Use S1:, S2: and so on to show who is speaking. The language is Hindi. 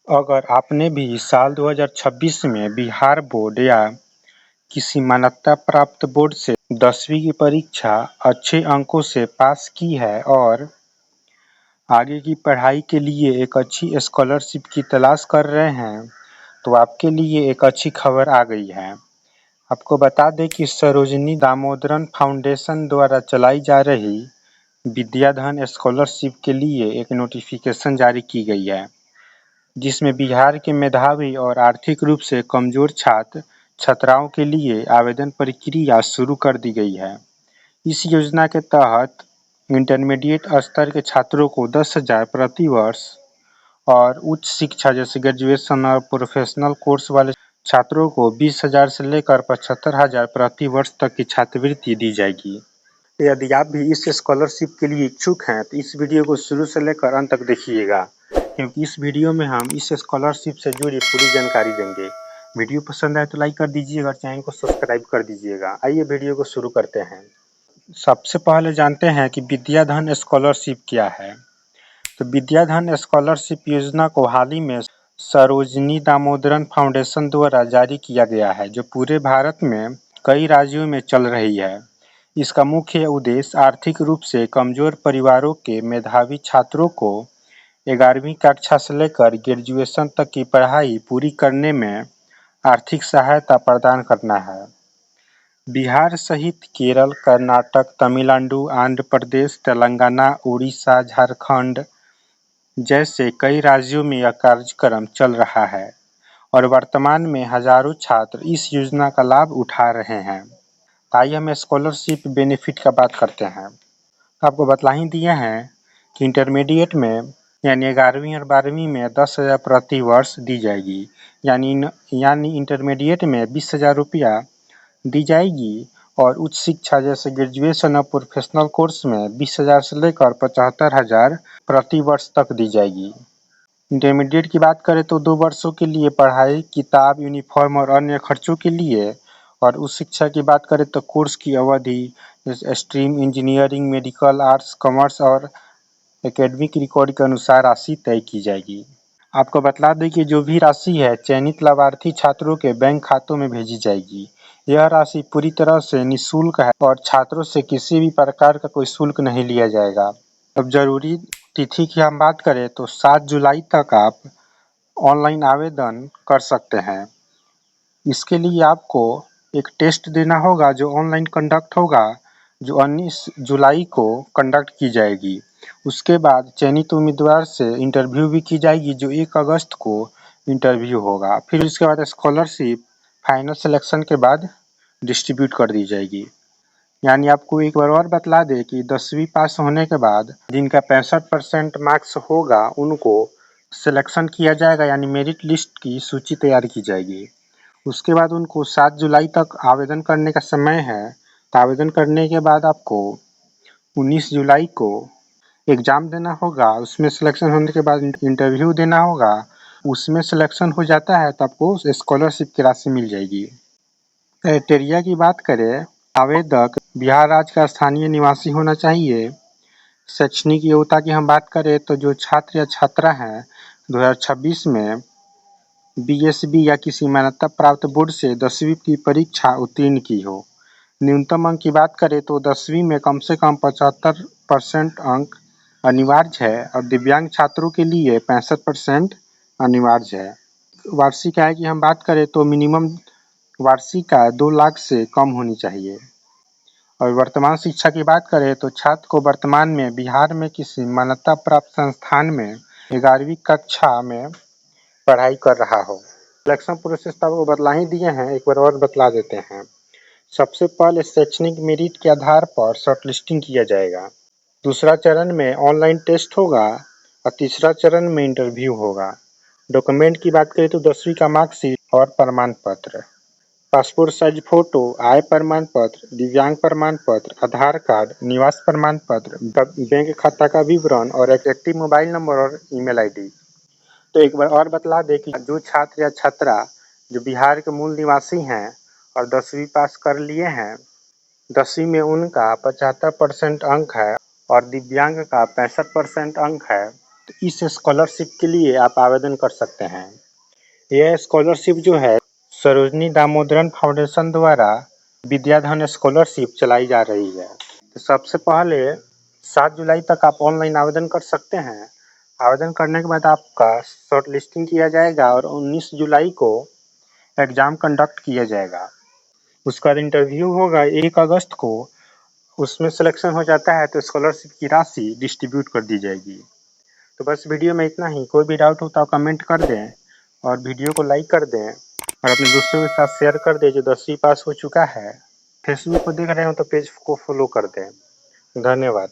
S1: अगर आपने भी साल 2026 में बिहार बोर्ड या किसी मान्यता प्राप्त बोर्ड से 10वीं की परीक्षा अच्छे अंकों से पास की है और आगे की पढ़ाई के लिए एक अच्छी स्कॉलरशिप की तलाश कर रहे हैं, तो आपके लिए एक अच्छी खबर आ गई है। आपको बता दें कि सरोजिनी दामोदरन फाउंडेशन द्वारा चलाई जा रही विद्याधन स्कॉलरशिप के लिए एक नोटिफिकेशन जारी की गई है, जिसमें बिहार के मेधावी और आर्थिक रूप से कमजोर छात्र छात्राओं के लिए आवेदन प्रक्रिया शुरू कर दी गई है। इस योजना के तहत इंटरमीडिएट स्तर के छात्रों को 10,000 प्रति वर्ष और उच्च शिक्षा जैसे ग्रेजुएशन और प्रोफेशनल कोर्स वाले छात्रों को 20,000 से लेकर 75,000 प्रति वर्ष तक की छात्रवृत्ति दी जाएगी। यदि आप भी इस स्कॉलरशिप के लिए इच्छुक हैं तो इस वीडियो को शुरू से लेकर अंत तक देखिएगा, क्योंकि इस वीडियो में हम इस स्कॉलरशिप से जुड़ी पूरी जानकारी देंगे। वीडियो पसंद आए तो लाइक कर दीजिएगा और चैनल को सब्सक्राइब कर दीजिएगा। आइए वीडियो को शुरू करते हैं। सबसे पहले जानते हैं कि विद्याधन स्कॉलरशिप क्या है। तो विद्याधन स्कॉलरशिप योजना को हाल ही में सरोजिनी दामोदरन फाउंडेशन द्वारा जारी किया गया है, जो पूरे भारत में कई राज्यों में चल रही है। इसका मुख्य उद्देश्य आर्थिक रूप से कमजोर परिवारों के मेधावी छात्रों को 11वीं कक्षा से लेकर ग्रेजुएशन तक की पढ़ाई पूरी करने में आर्थिक सहायता प्रदान करना है। बिहार सहित केरल, कर्नाटक, तमिलनाडु, आंध्र प्रदेश, तेलंगाना, उड़ीसा, झारखंड जैसे कई राज्यों में यह कार्यक्रम चल रहा है और वर्तमान में हजारों छात्र इस योजना का लाभ उठा रहे हैं। आइए हम स्कॉलरशिप बेनिफिट का बात करते हैं। आपको बतला ही दिए हैं कि इंटरमीडिएट में यानी 11वीं और 12वीं में 10,000 प्रति वर्ष दी जाएगी, यानी इंटरमीडिएट में 20,000 रुपया दी जाएगी और उच्च शिक्षा जैसे ग्रेजुएशन और प्रोफेशनल कोर्स में 20,000 से लेकर 75,000 प्रति वर्ष तक दी जाएगी। इंटरमीडिएट की बात करें तो 2 वर्षों के लिए पढ़ाई, किताब, यूनिफॉर्म और अन्य खर्चों के लिए, और उच्च शिक्षा की बात करें तो कोर्स की अवधि जैसे stream, engineering, medical, arts, commerce और एकेडमिक रिकॉर्ड के अनुसार राशि तय की जाएगी। आपको बतला दें कि जो भी राशि है चयनित लाभार्थी छात्रों के बैंक खातों में भेजी जाएगी। यह राशि पूरी तरह से निःशुल्क है और छात्रों से किसी भी प्रकार का कोई शुल्क नहीं लिया जाएगा। अब जरूरी तिथि की हम बात करें तो 7 जुलाई तक आप ऑनलाइन आवेदन कर सकते हैं। इसके लिए आपको एक टेस्ट देना होगा जो ऑनलाइन कंडक्ट होगा, जो 19 जुलाई को कंडक्ट की जाएगी। उसके बाद चयनित उम्मीदवार से इंटरव्यू भी की जाएगी, जो 1 अगस्त को इंटरव्यू होगा। फिर उसके बाद स्कॉलरशिप फाइनल सिलेक्शन के बाद डिस्ट्रीब्यूट कर दी जाएगी। यानी आपको एक बार और बतला दें कि 10वीं पास होने के बाद जिनका 65% मार्क्स होगा उनको सिलेक्शन किया जाएगा, यानी मेरिट लिस्ट की सूची तैयार की जाएगी। उसके बाद उनको 7 जुलाई तक आवेदन करने का समय है। तो आवेदन करने के बाद आपको 19 जुलाई को एग्ज़ाम देना होगा। उसमें सिलेक्शन होने के बाद इंटरव्यू देना होगा। उसमें सिलेक्शन हो जाता है तो आपको स्कॉलरशिप की राशि मिल जाएगी। क्राइटेरिया की बात करें, आवेदक बिहार राज्य का स्थानीय निवासी होना चाहिए। शैक्षणिक योग्यता की हम बात करें तो जो छात्र या छात्रा हैं 2026 में बीएसबी या किसी मान्यता प्राप्त बोर्ड से 10वीं की परीक्षा उत्तीर्ण की हो। न्यूनतम अंक की बात करें तो 10वीं में कम से कम 75% अंक अनिवार्य है और दिव्यांग छात्रों के लिए 65% अनिवार्य है। वार्षिक आय की हम बात करें तो मिनिमम वार्षिक आय 2 लाख से कम होनी चाहिए। और वर्तमान शिक्षा की बात करें तो छात्र को वर्तमान में बिहार में किसी मान्यता प्राप्त संस्थान में 11वीं कक्षा में पढ़ाई कर रहा हो। सिलेक्शन प्रोसेस तो आपको बतला ही दिए हैं, एक बार और बतला देते हैं। सबसे पहले शैक्षणिक मेरिट के आधार पर शॉर्टलिस्टिंग किया जाएगा। दूसरा चरण में ऑनलाइन टेस्ट होगा और तीसरा चरण में इंटरव्यू होगा। डॉक्यूमेंट की बात करें तो 10वीं का मार्कशीट और प्रमाण पत्र, पासपोर्ट साइज फोटो, आय प्रमाण पत्र, दिव्यांग प्रमाण पत्र, आधार कार्ड, निवास प्रमाण पत्र, बैंक खाता का विवरण और एक एक्टिव मोबाइल नंबर और ईमेल आईडी। तो एक बार और बतला दें कि जो छात्र या छात्रा जो बिहार के मूल निवासी हैं और 10वीं पास कर लिए हैं, 10वीं में उनका 75% अंक है और दिव्यांग का 65% अंक है, तो इस स्कॉलरशिप के लिए आप आवेदन कर सकते हैं। यह स्कॉलरशिप जो है सरोजनी दामोदरन फाउंडेशन द्वारा विद्याधन स्कॉलरशिप चलाई जा रही है। तो सबसे पहले 7 जुलाई तक आप ऑनलाइन आवेदन कर सकते हैं। आवेदन करने के बाद आपका शॉर्ट लिस्टिंग किया जाएगा और 19 जुलाई को एग्ज़ाम कंडक्ट किया जाएगा। उसका इंटरव्यू होगा 1 अगस्त को। उसमें सिलेक्शन हो जाता है तो स्कॉलरशिप की राशि डिस्ट्रीब्यूट कर दी जाएगी। तो बस वीडियो में इतना ही। कोई भी डाउट हो तो कमेंट कर दें और वीडियो को लाइक कर दें और अपने दोस्तों के साथ शेयर कर दें जो 10वीं पास हो चुका है। फेसबुक पर देख रहे हो तो पेज को फॉलो कर दें। धन्यवाद।